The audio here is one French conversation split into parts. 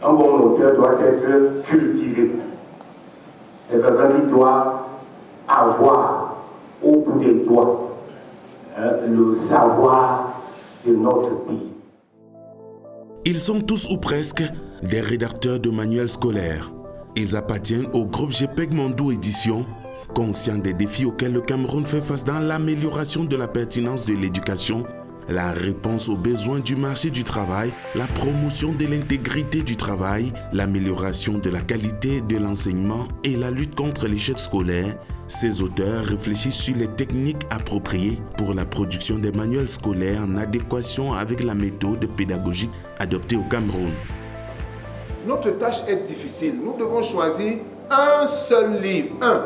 Un bon auteur doit être cultivé. C'est quelqu'un qui doit avoir au bout des doigts le savoir de notre pays. Ils sont tous ou presque des rédacteurs de manuels scolaires. Ils appartiennent au groupe GPEG Mondou Édition, conscient des défis auxquels le Cameroun fait face dans l'amélioration de la pertinence de l'éducation, la réponse aux besoins du marché du travail, la promotion de l'intégrité du travail, l'amélioration de la qualité de l'enseignement et la lutte contre l'échec scolaire. Ces auteurs réfléchissent sur les techniques appropriées pour la production des manuels scolaires en adéquation avec la méthode pédagogique adoptée au Cameroun. Notre tâche est difficile. Nous devons choisir un seul livre, un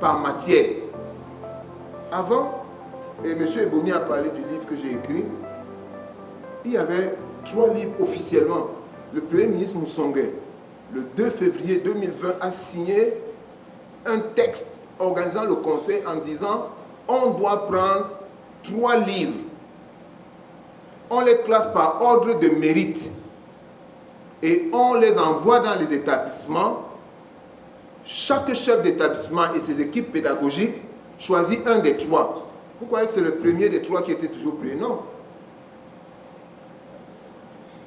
par matière. Avant, et M. Eboni a parlé du livre que j'ai écrit, il y avait 3 livres officiellement. Le Premier ministre Moussongué, le 2 février 2020, a signé un texte organisant le conseil en disant on doit prendre 3 livres. On les classe par ordre de mérite et on les envoie dans les établissements. Chaque chef d'établissement et ses équipes pédagogiques choisit un des 3. Vous croyez que c'est le premier des 3 qui était toujours pris? Non.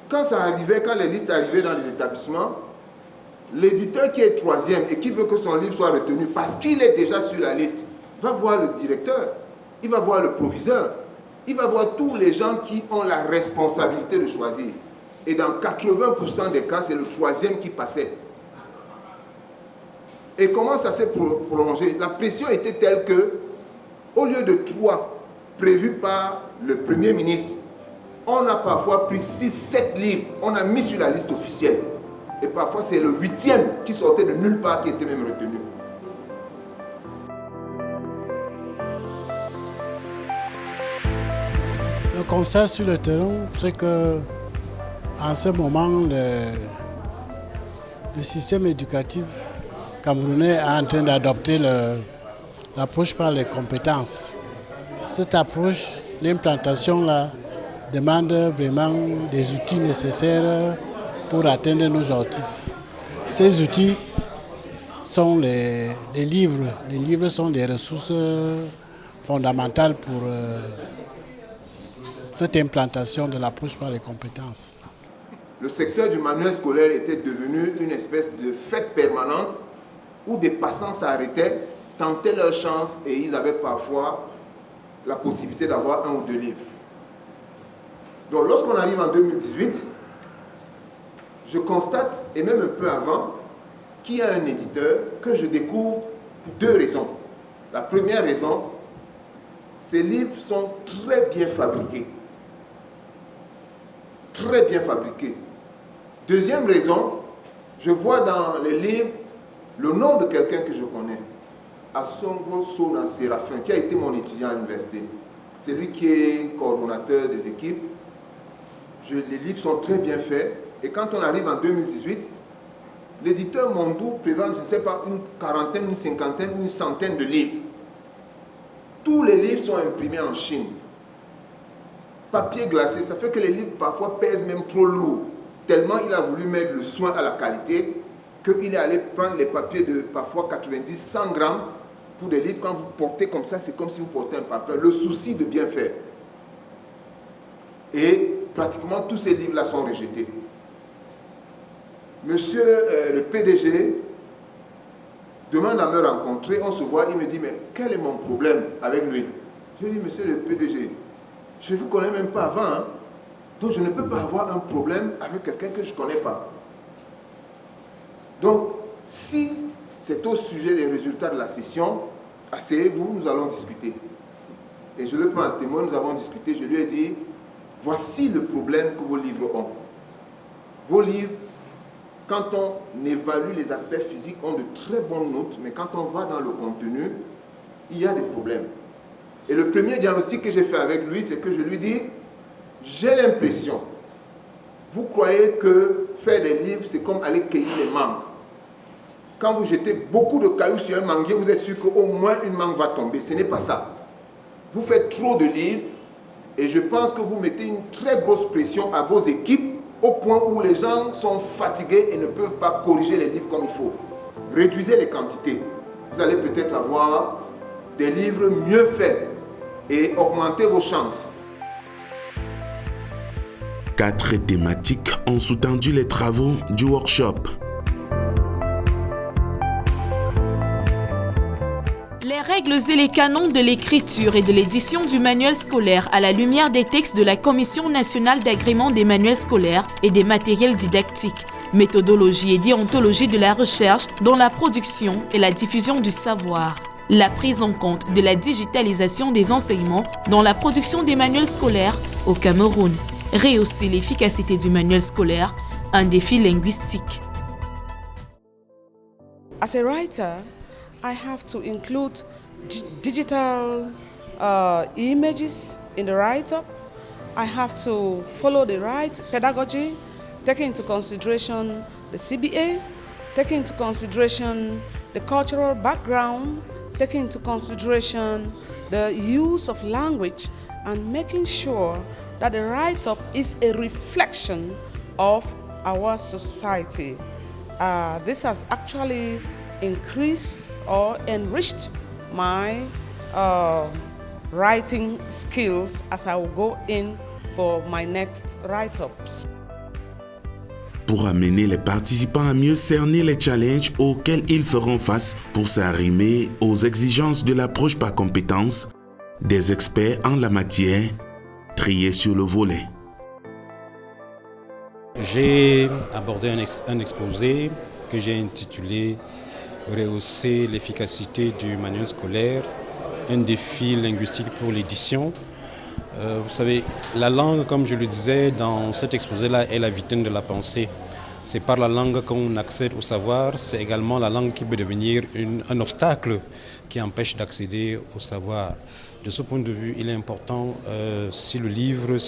Quand ça arrivait, quand les listes arrivaient dans les établissements, l'éditeur qui est 3e et qui veut que son livre soit retenu parce qu'il est déjà sur la liste, va voir le directeur, il va voir le proviseur, il va voir tous les gens qui ont la responsabilité de choisir. Et dans 80% des cas, c'est le 3e qui passait. Et comment ça s'est prolongé? La pression était telle que, au lieu de 3 prévus par le Premier ministre, on a parfois pris 6-7 livres, on a mis sur la liste officielle. Et parfois c'est le 8e qui sortait de nulle part qui était même retenu. Le constat sur le terrain, c'est que en ce moment, le système éducatif camerounais est en train d'adopter l'approche par les compétences. Cette approche, l'implantation là, demande vraiment des outils nécessaires pour atteindre nos objectifs. Ces outils sont les livres. Les livres sont des ressources fondamentales pour cette implantation de l'approche par les compétences. Le secteur du manuel scolaire était devenu une espèce de fête permanente où des passants s'arrêtaient, tentaient leur chance et ils avaient parfois la possibilité d'avoir 1 ou 2 livres. Donc lorsqu'on arrive en 2018, je constate, et même un peu avant, qu'il y a un éditeur que je découvre pour 2 raisons. La première raison, ces livres sont très bien fabriqués. Très bien fabriqués. Deuxième raison, je vois dans les livres le nom de quelqu'un que je connais, Assongo Sona Séraphin, qui a été mon étudiant à l'université. C'est lui qui est coordonnateur des équipes. Les livres sont très bien faits. Et quand on arrive en 2018, l'éditeur Mondou présente, je ne sais pas, une quarantaine, une cinquantaine, une centaine de livres. Tous les livres sont imprimés en Chine. Papier glacé, ça fait que les livres parfois pèsent même trop lourd. Tellement il a voulu mettre le soin à la qualité qu'il est allé prendre les papiers de parfois 90, 100 grammes pour des livres. Quand vous portez comme ça, c'est comme si vous portez un papier. Le souci de bien faire. Et pratiquement tous ces livres-là sont rejetés. Monsieur le PDG demande à me rencontrer, on se voit, il me dit, mais quel est mon problème avec lui? Je lui dis, monsieur le PDG, je ne vous connais même pas avant, hein? Donc je ne peux pas avoir un problème avec quelqu'un que je ne connais pas. Donc, si c'est au sujet des résultats de la session, asseyez-vous, nous allons discuter. Et je le prends à témoin, nous avons discuté, je lui ai dit, voici le problème que vos livres ont. Vos livres, quand on évalue les aspects physiques, ont de très bonnes notes, mais quand on va dans le contenu, il y a des problèmes. Et le premier diagnostic que j'ai fait avec lui, c'est que je lui dis, j'ai l'impression, vous croyez que faire des livres, c'est comme aller cueillir les mangues. Quand vous jetez beaucoup de cailloux sur un manguier, vous êtes sûr qu'au moins une mangue va tomber. Ce n'est pas ça. Vous faites trop de livres et je pense que vous mettez une très grosse pression à vos équipes au point où les gens sont fatigués et ne peuvent pas corriger les livres comme il faut. Réduisez les quantités. Vous allez peut-être avoir des livres mieux faits et augmenter vos chances. 4 thématiques ont sous-tendu les travaux du workshop. Les règles et les canons de l'écriture et de l'édition du manuel scolaire à la lumière des textes de la Commission nationale d'agrément des manuels scolaires et des matériels didactiques. Méthodologie et déontologie de la recherche dans la production et la diffusion du savoir. La prise en compte de la digitalisation des enseignements dans la production des manuels scolaires au Cameroun. Rehausser l'efficacité du manuel scolaire, un défi linguistique. As a writer, I have to include digital images in the write-up. I have to follow the right pedagogy, taking into consideration the CBA, taking into consideration the cultural background, taking into consideration the use of language, and making sure that the write-up is a reflection of our society. This has actually increased or enriched my writing skills as I will go in for my next write-ups. Pour amener les participants à mieux cerner les challenges auxquels ils feront face pour s'arrimer aux exigences de l'approche par compétences, des experts en la matière triés sur le volet. J'ai abordé un exposé que j'ai intitulé « Rehausser l'efficacité du manuel scolaire, un défi linguistique pour l'édition ». Vous savez, la langue, comme je le disais dans cet exposé-là, est la vitrine de la pensée. C'est par la langue qu'on accède au savoir, c'est également la langue qui peut devenir un obstacle qui empêche d'accéder au savoir. De ce point de vue, il est important, si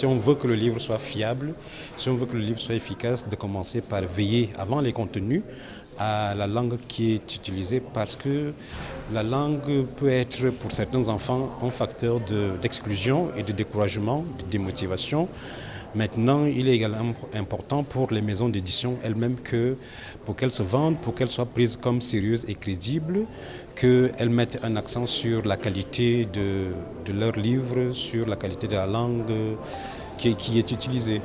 on veut que le livre soit fiable, si on veut que le livre soit efficace, de commencer par veiller avant les contenus à la langue qui est utilisée, parce que la langue peut être pour certains enfants un facteur d'exclusion et de découragement, de démotivation. Maintenant, il est également important pour les maisons d'édition elles-mêmes que pour qu'elles se vendent, pour qu'elles soient prises comme sérieuses et crédibles, qu'elles mettent un accent sur la qualité de leurs livres, sur la qualité de la langue qui est utilisée.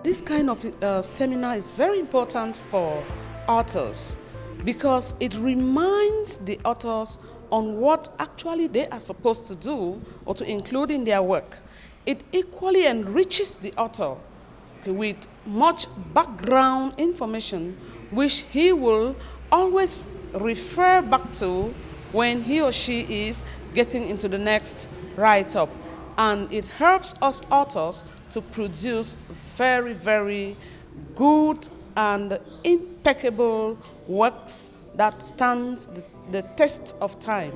This kind of seminar is very important for authors because it reminds the authors on what actually they are supposed to do or to include in their work. It equally enriches the author with much background information which he will always refer back to when he or she is getting into the next write-up. And it helps us authors to produce very, very good and impeccable works that stands the test of time.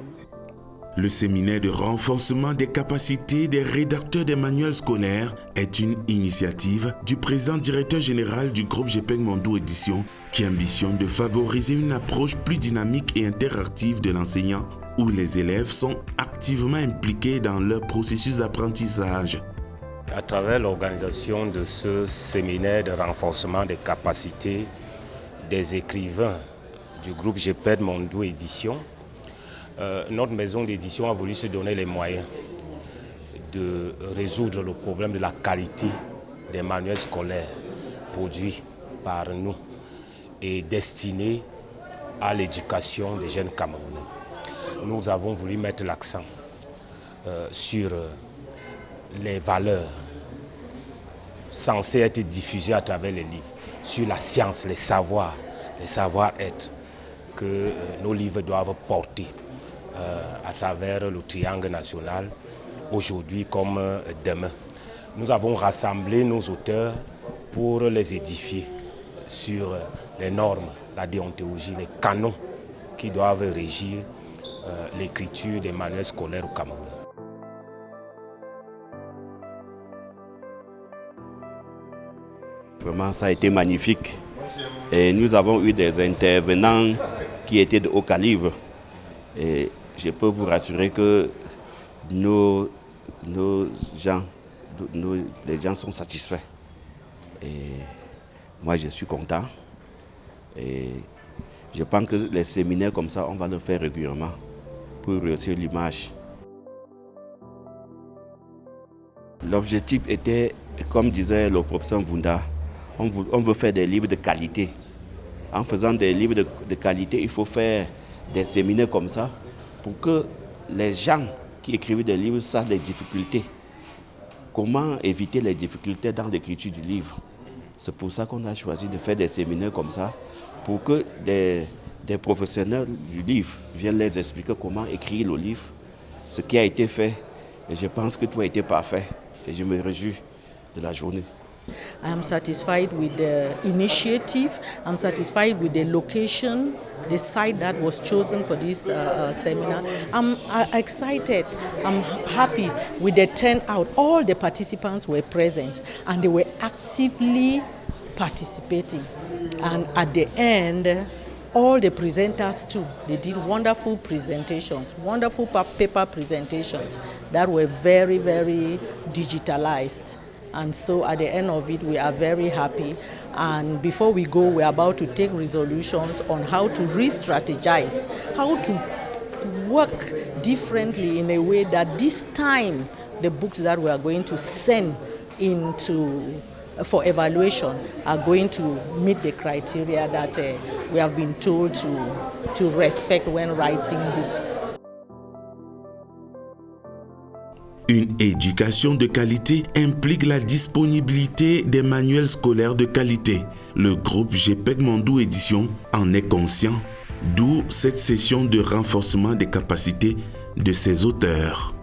Le séminaire de renforcement des capacités des rédacteurs des manuels scolaires est une initiative du président directeur général du groupe JPEG Mondou Édition qui ambitionne de favoriser une approche plus dynamique et interactive de l'enseignant où les élèves sont activement impliqués dans leur processus d'apprentissage. À travers l'organisation de ce séminaire de renforcement des capacités des écrivains du groupe JPEG Mondou Édition, notre maison d'édition a voulu se donner les moyens de résoudre le problème de la qualité des manuels scolaires produits par nous et destinés à l'éducation des jeunes Camerounais. Nous avons voulu mettre l'accent sur les valeurs censées être diffusées à travers les livres, sur la science, les savoir-être que nos livres doivent porter à travers le triangle national, aujourd'hui comme demain. Nous avons rassemblé nos auteurs pour les édifier sur les normes, la déontologie, les canons qui doivent régir l'écriture des manuels scolaires au Cameroun. Vraiment, ça a été magnifique. Et nous avons eu des intervenants qui étaient de haut calibre. Et je peux vous rassurer que nos gens les gens sont satisfaits. Et moi, je suis content. Et je pense que les séminaires comme ça, on va le faire régulièrement pour réussir l'image. L'objectif était, comme disait le professeur Mvunda, on veut faire des livres de qualité. En faisant des livres de qualité, il faut faire des séminaires comme ça pour que les gens qui écrivent des livres sachent les difficultés. Comment éviter les difficultés dans l'écriture du livre. C'est pour ça qu'on a choisi de faire des séminaires comme ça, pour que des professionnels du livre viennent les expliquer comment écrire le livre, ce qui a été fait. Et je pense que tout a été parfait. Et je me réjouis de la journée. I am satisfied with the initiative. I'm satisfied with the location, the site that was chosen for this seminar. I'm excited. I'm happy with the turnout. All the participants were present and they were actively participating. And at the end, all the presenters too, they did wonderful presentations, wonderful paper presentations that were very, very digitalized. And so at the end of it, we are very happy. And before we go, we're about to take resolutions on how to re-strategize, how to work differently in a way that this time, the books that we are going to send for evaluation are going to meet the criteria that we have been told to respect when writing books. Une éducation de qualité implique la disponibilité des manuels scolaires de qualité. Le groupe GPEG Mandou Édition en est conscient, d'où cette session de renforcement des capacités de ses auteurs.